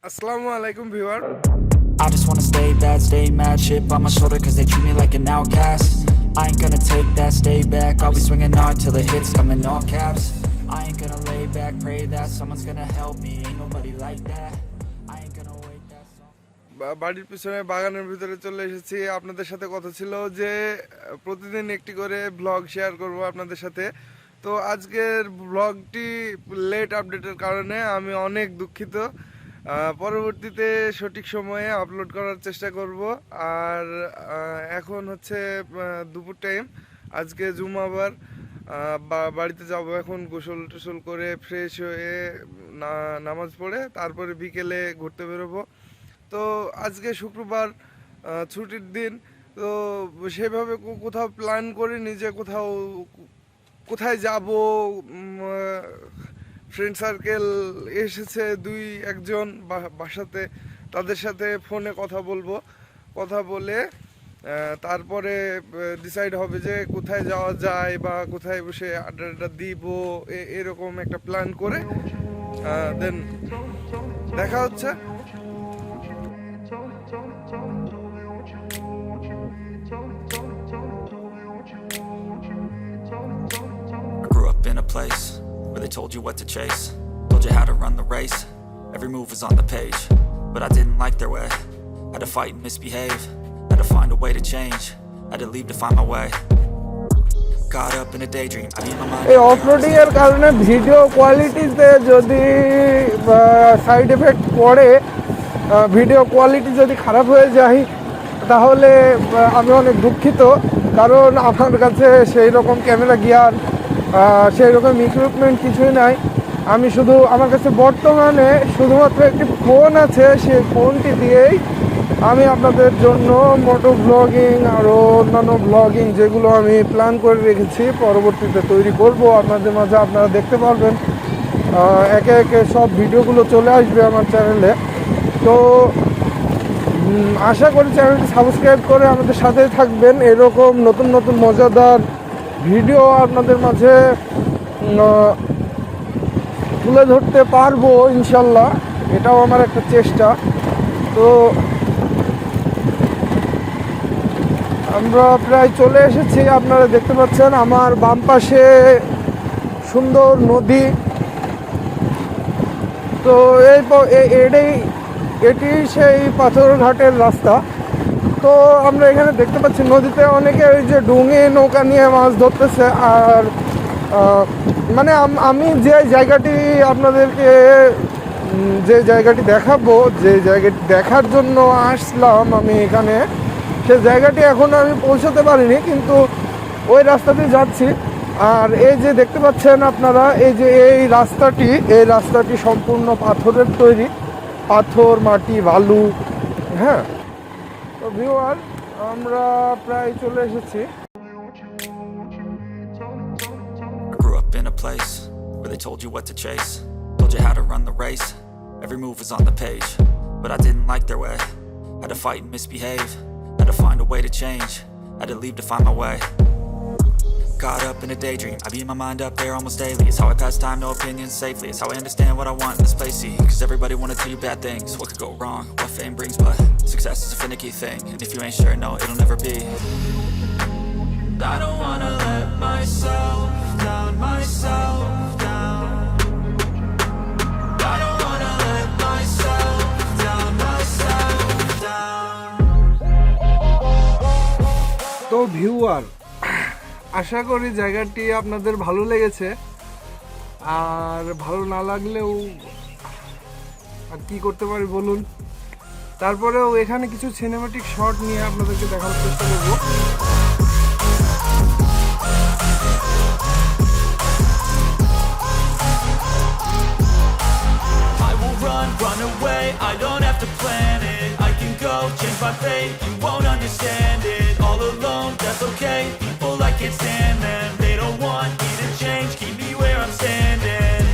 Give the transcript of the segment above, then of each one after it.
আসসালামু আলাইকুম viewer. I just wanna stay bad, stay mad, chip on my shoulder cause they treat me like an outcast. I ain't gonna take that, stay back, I'll be swinging hard till the hits come in all caps. I ain't gonna lay back, pray that someone's gonna help me, ain't nobody like that. I ain't gonna wait that song. বাড়ির পিছনে বাগানের ভিতরে চলে এসেছি। আপনাদের সাথে কথা ছিল যে প্রতিদিন একটি করে ব্লগ শেয়ার করব আপনাদের সাথে। তো আজকের ব্লগটি লেট আপডেটের কারণে আমি অনেক দুঃখিত। পরবর্তীতে সঠিক সময়ে আপলোড করার চেষ্টা করব। আর এখন হচ্ছে দুপুর টাইম, আজকে জুমাবার। বাড়িতে যাব এখন, গোসল টোসল করে ফ্রেশ হয়ে নামাজ পড়ে তারপরে বিকেলে ঘুরতে বেরোবো। তো আজকে শুক্রবার, ছুটির দিন। তো সেভাবে কোথাও প্ল্যান করিনি যে কোথায় যাব। ফ্রেন্ড সার্কেল এসেছে দুই একজন বাসাতে, তাদের সাথে ফোনে কথা বলবো। কথা বলে তারপরে ডিসাইড হবে যে কোথায় যাওয়া যায় বা কোথায় বসে আড্ডা দিব। এরকম একটা প্ল্যান করে দেন দেখা হচ্ছে। I grew up in a place where they told you what to chase, told you how to run the race, every move was on the page, but I didn't like their way, had to fight and misbehave, had to find a way to change, had to leave to find my way, got up in a daydream, I need my mind. এই off-roading এর কারণে video কোয়ালিটিতে যদি side effect পড়ে, video quality যদি খারাপ হয়ে যায় তাহলে আমি অনেক দুঃখিত। কারণ আমার কাছে সেই রকম ক্যামেরা গিয়ার, সেই রকম ইকুইপমেন্ট কিছুই নাই। আমি শুধু, আমার কাছে বর্তমানে শুধুমাত্র একটি ফোন আছে, সেই ফোনটি দিয়েই আমি আপনাদের জন্য মোটো ব্লগিং আরও অন্যান্য ব্লগিং যেগুলো আমি প্ল্যান করে রেখেছি পরবর্তীতে তৈরি করব আপনাদের মাঝে। আপনারা দেখতে পারবেন, একে একে সব ভিডিওগুলো চলে আসবে আমার চ্যানেলে। তো আশা করি চ্যানেলটি সাবস্ক্রাইব করে আমাদের সাথেই থাকবেন। এরকম নতুন নতুন মজাদার ভিডিও আপনাদের মাঝে তুলে ধরতে পারবো ইনশাল্লাহ, এটাও আমার একটা চেষ্টা। তো আমরা প্রায় চলে এসেছি, আপনারা দেখতে পাচ্ছেন আমার বাম পাশে সুন্দর নদী। তো এটি সেই পাথরঘাটের রাস্তা। তো আমরা এখানে দেখতে পাচ্ছি নদীতে অনেকে ওই যে ডুঙে নৌকা নিয়ে মাছ ধরতেছে। আর মানে আমি যে জায়গাটি আপনাদেরকে যে জায়গাটি দেখাবো, যে জায়গাটি দেখার জন্য আসলাম আমি এখানে, সে জায়গাটি এখনও আমি পৌঁছাতে পারিনি, কিন্তু ওই রাস্তাতে যাচ্ছি। আর এই যে দেখতে পাচ্ছেন আপনারা, এই রাস্তাটি সম্পূর্ণ পাথরের তৈরি, পাথর, মাটি, বালু। হ্যাঁ, তো ভিউয়ার আমরা প্রায় চলে এসেছি। I grew up in a place where they told you what to chase, told you how to run the race, every move was on the page, but I didn't like their way, had to fight and misbehave, had to find a way to change, had to leave to find my way. Got up in a daydream, I beat my mind up there almost daily. It's how I pass time, no opinions safely. It's how I understand what I want in this place, see. Cause everybody wanna tell you bad things, what could go wrong, what fame brings. But success is a finicky thing, and if you ain't sure, no, it'll never be. I don't wanna let myself down, myself down. I don't wanna let myself down, myself down. তো viewer, আশা করি জায়গাটি আপনাদের ভালো লেগেছে। আর ভালো না লাগলেও আর কি করতে পারি বলুন। তারপরেও এখানে কিছু সিনেমাটিক শট নিয়ে আপনাদেরকে দেখানোর চেষ্টা করব। Run away, I don't have to plan it. I can go change my fate, you won't understand it. All alone, that's okay, people I can't stand them. They don't want me to change, keep me where I'm standing.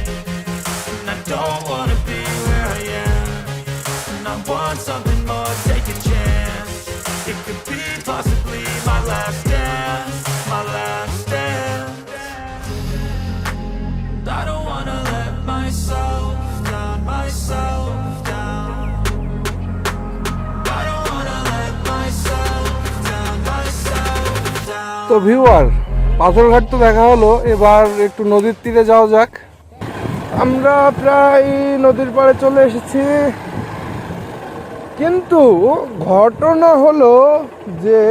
And I don't wanna be where I am, and I want something more, take a chance. It could be possibly my last dance, my last dance. I don't wanna let myself down, myself down. তো viewer, Patharghat তো দেখা হলো, এবার একটু নদীর তীরে যাওয়া যাক। আমরা প্রায় নদীর পাড়ে চলে এসেছি, কিন্তু ঘটনা হলো যে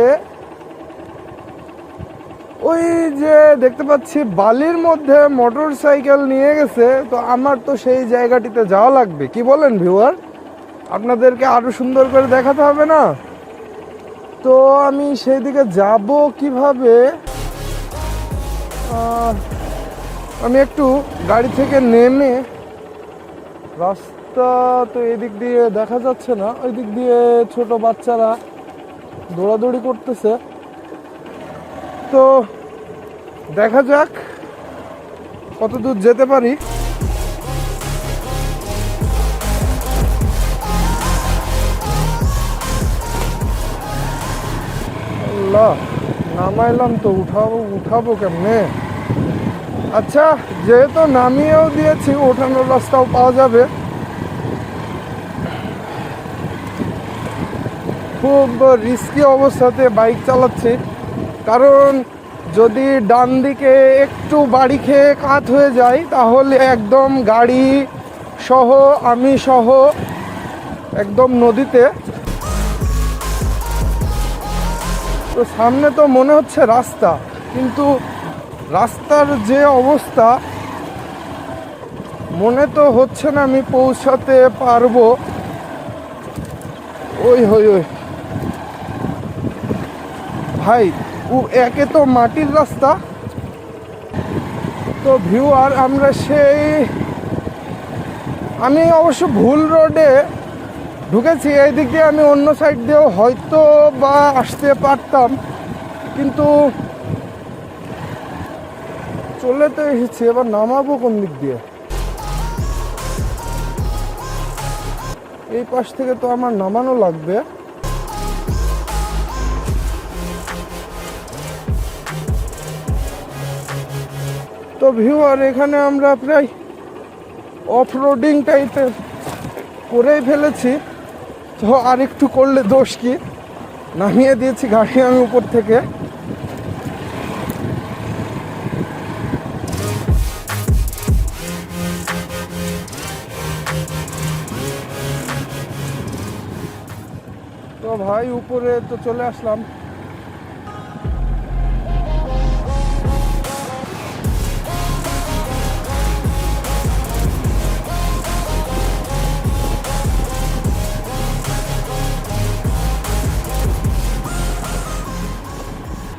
ওই যে দেখতে পাচ্ছি বালির মধ্যে মোটর সাইকেল নিয়ে গেছে, তো আমার তো সেই জায়গাটিতে যাওয়া লাগবে। কি বলেন ভিউয়ার? আপনাদেরকে আরো সুন্দর করে দেখাতে হবে না? তো আমি সেই দিকে যাব কিভাবে? আমি একটু গাড়ি থেকে নেমে, রাস্তা তো এদিক দিয়ে দেখা যাচ্ছে না, ওই দিক দিয়ে ছোট বাচ্চারা দৌড়াদৌড়ি করতেছে। তো দেখা যাক কত দূর যেতে পারি। আল্লাহ, নামাইলাম তো, উঠাবো কেমনে? আচ্ছা, যেহেতু নামিয়েও দিয়েছি, ওঠানোর রাস্তাও পাওয়া যাবে। খুব রিস্কি অবস্থাতে বাইক চালাচ্ছি, কারণ যদি ডান দিকে একটু বাড়ি খেয়ে কাত হয়ে যায়, তাহলে একদম গাড়ি সহ আমি সহ একদম নদীতে। তো সামনে তো মনে হচ্ছে রাস্তা, কিন্তু রাস্তার যে অবস্থা, মনে তো হচ্ছে না আমি পৌঁছাতে পারবো। ওই ভাই, একে তো মাটির রাস্তা। তো ভিউয়ার, আমি অবশ্য ভুল রোডে ঢুকেছি। এই দিক দিয়ে আমি অন্য সাইড দিয়েও হয়তো বা আসতে পারতাম, কিন্তু চলে তো এসেছি। এবার নামাবো কোন দিক দিয়ে? এই পাশ থেকে তো আমার নামানো লাগবে। তো ভিউয়ার, এখানে আমরা প্রায় অফ রোডিং টাইপের করেই ফেলেছি। তো আর একটু করলে দোষ কি? নামিয়ে দিয়েছি গাড়ি আমি উপর থেকে। তো ভাই, উপরে তো চলে আসলাম।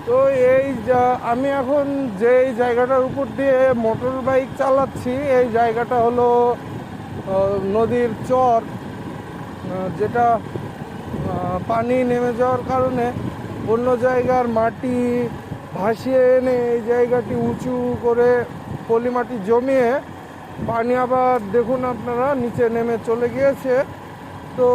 তো আমি এখন যে জায়গাটার উপর দিয়ে মোটর বাইক চালাচ্ছি, এই জায়গাটা হলো নদীর চর, যেটা পানি নেমে যাওয়ার কারণে অন্য জায়গার মাটি ভাসিয়ে এনে এই জায়গাটি উঁচু করে পলি মাটি জমিয়ে পানি আবার দেখুন আপনারা নিচে নেমে চলে গিয়েছে। তো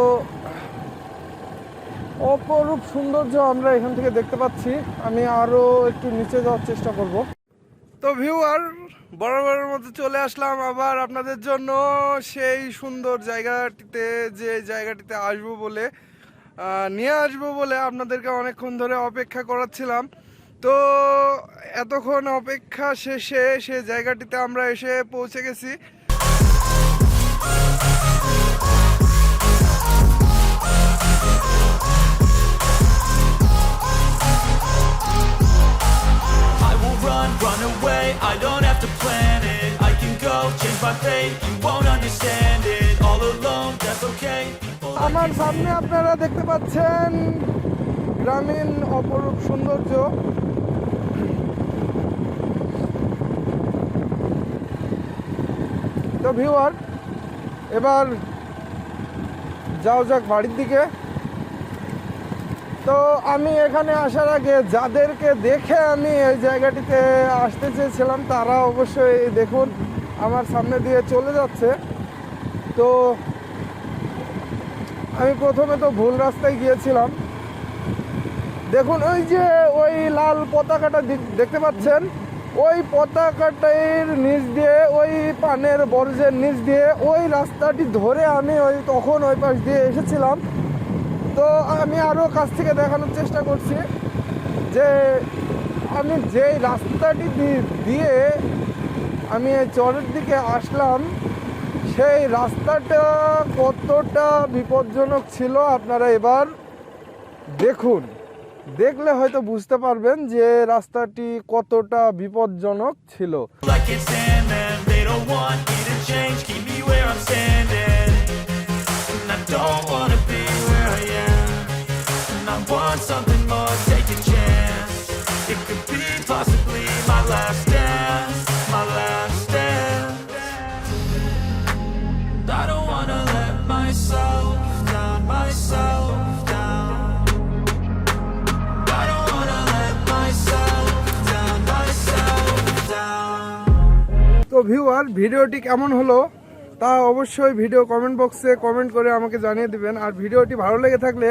অপরূপ সৌন্দর্য আমরা এখান থেকে দেখতে পাচ্ছি। আমি আরো একটু নিচে যাওয়ার চেষ্টা করব। তো ভিউয়ার, বরাবরের মতো চলে আসলাম আবার আপনাদের জন্য সেই সুন্দর জায়গাটিতে, যে জায়গাটিতে নিয়ে আসবো বলে আপনাদেরকে অনেকক্ষণ ধরে অপেক্ষা করাচ্ছিলাম। তো এতক্ষণ অপেক্ষা শেষে সে জায়গাটিতে আমরা এসে পৌঁছে গেছি। Run away, I don't have to plan it. I can go, change my fate, you won't understand it. All alone, that's okay. আমার সামনে আপনারা দেখতে পাচ্ছেন গ্রামীণ অপরূপ সৌন্দর্য। তো ভিউয়ার, এবার যাও যাক বাড়ির দিকে। তো আমি এখানে আসার আগে যাদেরকে দেখে আমি এই জায়গাটিতে আসতে চেয়েছিলাম, তারা অবশ্যই দেখুন আমার সামনে দিয়ে চলে যাচ্ছে। তো আমি প্রথমে তো ভুল রাস্তায় গিয়েছিলাম। দেখুন, ওই লাল পতাকাটা দেখতে পাচ্ছেন, ওই পতাকাটির নিচ দিয়ে, ওই পানের বর্জ্যের নিচ দিয়ে ওই রাস্তাটি ধরে আমি তখন ওই পাশ দিয়ে এসেছিলাম। তো আমি আরও কাছ থেকে দেখানোর চেষ্টা করছি যে আমি যেই রাস্তাটি দিয়ে আমি এই চরের দিকে আসলাম, সেই রাস্তাটা কতটা বিপজ্জনক ছিল আপনারা এবার দেখুন। দেখলে হয়তো বুঝতে পারবেন যে রাস্তাটি কতটা বিপজ্জনক ছিল। Like it's sandman, they don't want me to change, keep me where I'm standing. And I don't wanna be where I am, and I want something more, take a chance. It could be possibly my last dance, my last dance. I don't wanna let myself down, myself down. I don't wanna let myself down, myself down. তো viewer, ভিডিওটি কেমন হলো তা অবশ্যই video comment বক্সে comment করে আমাকে জানিয়ে দিবেন। আর ভিডিওটি ভালো লেগে থাকলে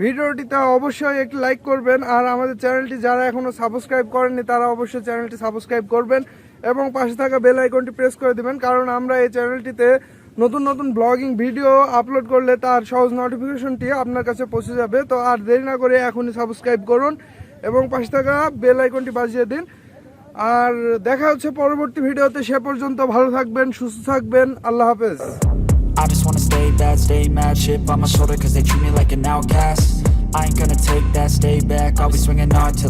ভিডিওটিতে অবশ্যই একটি লাইক করবেন। আর আমাদের চ্যানেলটি যারা এখনও সাবস্ক্রাইব করেননি তারা অবশ্যই চ্যানেলটি সাবস্ক্রাইব করবেন এবং পাশে থাকা বেল আইকনটি প্রেস করে দিবেন, কারণ আমরা এই চ্যানেলটিতে নতুন নতুন ব্লগিং ভিডিও আপলোড করলে তার সহজ নোটিফিকেশনটি আপনার কাছে পৌঁছে যাবে। তো আর দেরি না করে এখনই সাবস্ক্রাইব করুন এবং পাশে থাকা বেল আইকনটি বাজিয়ে দিন। আর দেখা হচ্ছে পরবর্তী ভিডিওতে। সে পর্যন্ত ভালো থাকবেন, সুস্থ থাকবেন। আল্লাহ হাফেজ। I just wanna stay bad, stay mad, chip on my shoulder cause they treat me like an outcast. I ain't gonna take that, stay back, I'll be swinging hard till